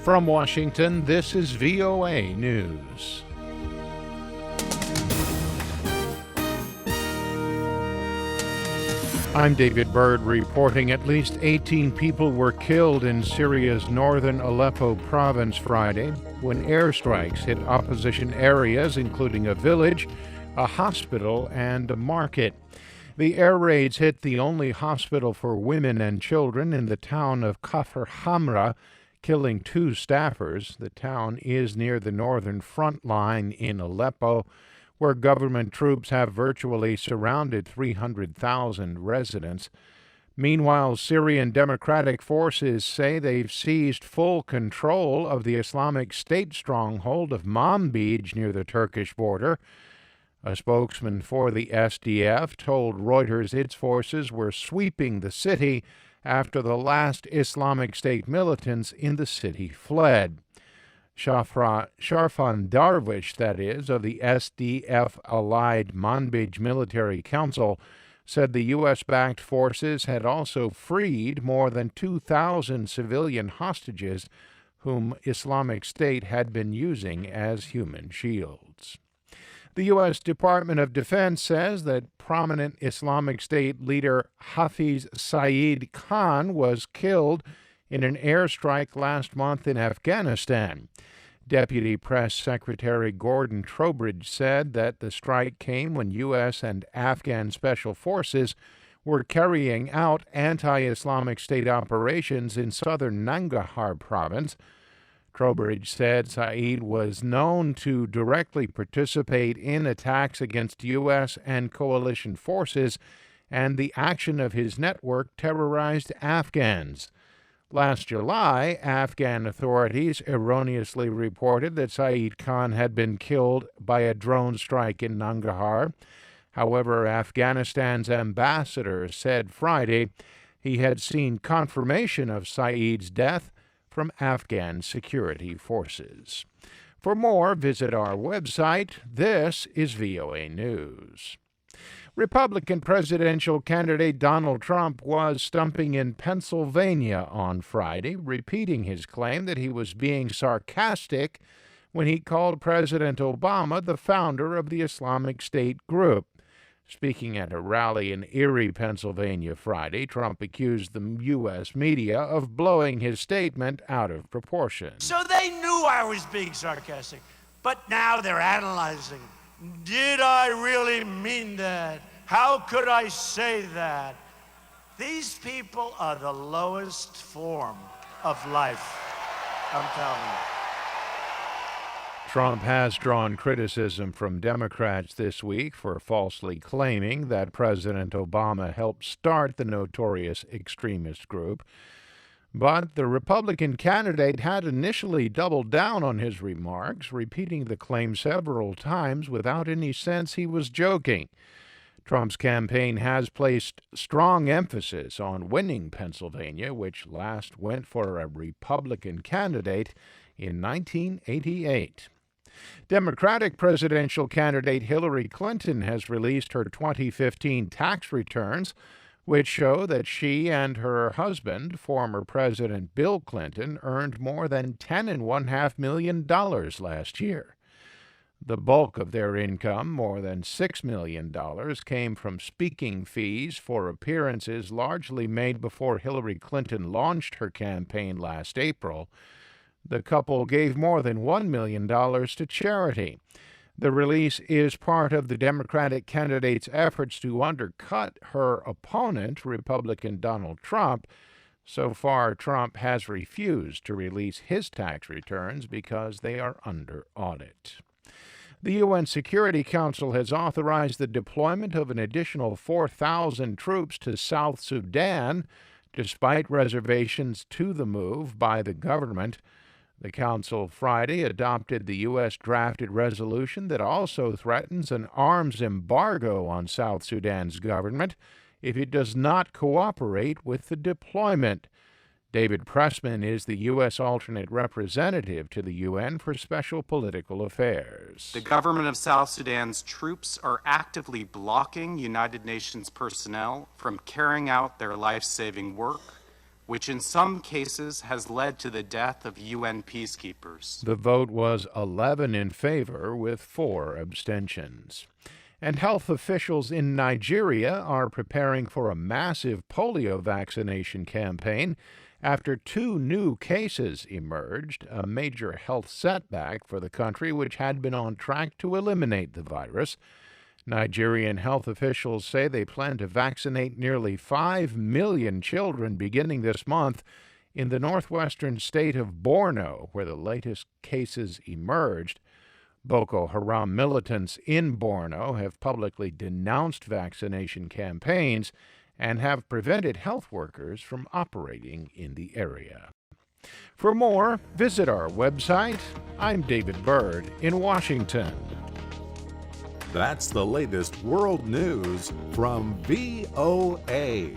From Washington, this is VOA News. I'm David Byrd reporting at least 18 people were killed in Syria's northern Aleppo province Friday when airstrikes hit opposition areas, including a village, a hospital, and a market. The air raids hit the only hospital for women and children in the town of Kafr Hamra, killing 2 staffers. The town is near the northern front line in Aleppo, where government troops have virtually surrounded 300,000 residents. Meanwhile, Syrian Democratic Forces say they've seized full control of the Islamic State stronghold of Manbij near the Turkish border. A spokesman for the SDF told Reuters its forces were sweeping the city after the last Islamic State militants in the city fled. Sharfan Darwish, that is, of the SDF-allied Manbij Military Council, said the U.S.-backed forces had also freed more than 2,000 civilian hostages whom Islamic State had been using as human shields. The U.S. Department of Defense says that prominent Islamic State leader Hafiz Saeed Khan was killed in an airstrike last month in Afghanistan. Deputy Press Secretary Gordon Trowbridge said that the strike came when U.S. and Afghan special forces were carrying out anti-Islamic State operations in southern Nangarhar province. Trowbridge said Saeed was known to directly participate in attacks against U.S. and coalition forces, and the action of his network terrorized Afghans. Last July, Afghan authorities erroneously reported that Saeed Khan had been killed by a drone strike in Nangarhar. However, Afghanistan's ambassador said Friday he had seen confirmation of Saeed's death from Afghan security forces. For more, visit our website. This is VOA News. Republican presidential candidate Donald Trump was stumping in Pennsylvania on Friday, repeating his claim that he was being sarcastic when he called President Obama the founder of the Islamic State group. Speaking at a rally in Erie, Pennsylvania Friday, Trump accused the U.S. media of blowing his statement out of proportion. So they knew I was being sarcastic, but now they're analyzing. Did I really mean that? How could I say that? These people are the lowest form of life, I'm telling you. Trump has drawn criticism from Democrats this week for falsely claiming that President Obama helped start the notorious extremist group. But the Republican candidate had initially doubled down on his remarks, repeating the claim several times without any sense he was joking. Trump's campaign has placed strong emphasis on winning Pennsylvania, which last went for a Republican candidate in 1988. Democratic presidential candidate Hillary Clinton has released her 2015 tax returns, which show that she and her husband, former President Bill Clinton, earned more than $10.5 million last year. The bulk of their income, more than $6 million, came from speaking fees for appearances largely made before Hillary Clinton launched her campaign last April. The couple gave more than $1 million to charity. The release is part of the Democratic candidate's efforts to undercut her opponent, Republican Donald Trump. So far, Trump has refused to release his tax returns because they are under audit. The UN Security Council has authorized the deployment of an additional 4,000 troops to South Sudan, despite reservations to the move by the government. The Council Friday adopted the U.S.-drafted resolution that also threatens an arms embargo on South Sudan's government if it does not cooperate with the deployment. David Pressman is the U.S. alternate representative to the UN for Special Political Affairs. The government of South Sudan's troops are actively blocking United Nations personnel from carrying out their life-saving work, which in some cases has led to the death of UN peacekeepers. The vote was 11 in favor with 4 abstentions. And health officials in Nigeria are preparing for a massive polio vaccination campaign after 2 new cases emerged, a major health setback for the country, which had been on track to eliminate the virus. Nigerian health officials say they plan to vaccinate nearly 5 million children beginning this month in the northwestern state of Borno, where the latest cases emerged. Boko Haram militants in Borno have publicly denounced vaccination campaigns and have prevented health workers from operating in the area. For more, visit our website. I'm David Byrd in Washington. That's the latest world news from VOA.